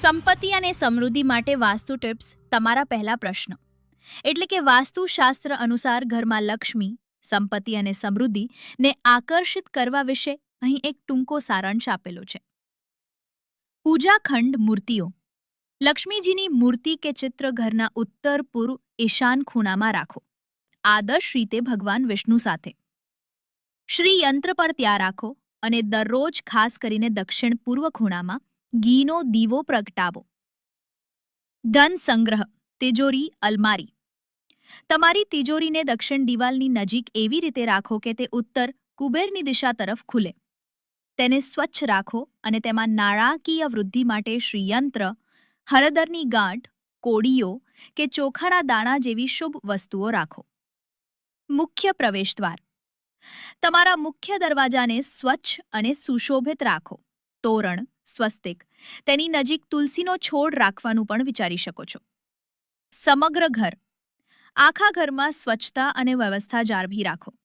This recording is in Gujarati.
સંપત્તિ અને સમૃદ્ધિ માટે વાસ્તુ ટિપ્સ તમારા પહેલા પ્રશ્ન એટલે કે વાસ્તુશાસ્ત્ર અનુસાર ઘરમાં લક્ષ્મી, સંપત્તિ અને સમૃદ્ધિને આકર્ષિત કરવા વિશે અહીં એક ટૂંકો સારાંશ આપેલો છે. પૂજાખંડ મૂર્તિઓ. લક્ષ્મીજીની મૂર્તિ કે ચિત્ર ઘરના ઉત્તર પૂર્વ ઈશાન ખૂણામાં રાખો, આદર્શ રીતે ભગવાન વિષ્ણુ સાથે. શ્રી યંત્ર પર ત્યાં રાખો અને દરરોજ ખાસ કરીને દક્ષિણ પૂર્વ ખૂણામાં ઘીનો દીવો પ્રગટાવો. ધન સંગ્રહ. તિજોરી, અલમારી. તમારી તિજોરીને દક્ષિણ દિવાલની નજીક એવી રીતે રાખો કે તે ઉત્તર કુબેરની દિશા તરફ ખુલે. તેને સ્વચ્છ રાખો અને તેમાં નાણાકીય વૃદ્ધિ માટે શ્રીયંત્ર, હળદરની ગાંઠ, કોડીઓ કે ચોખાના દાણા જેવી શુભ વસ્તુઓ રાખો. મુખ્ય પ્રવેશદ્વાર. તમારા મુખ્ય દરવાજાને સ્વચ્છ અને સુશોભિત રાખો. તોરણ, સ્વસ્તિક, તેની નજીક તુલસીનો છોડ રાખવાનું પણ વિચારી શકો છો. સમગ્ર ઘર. આખા ઘરમાં સ્વચ્છતા અને વ્યવસ્થા જાળવી રાખો.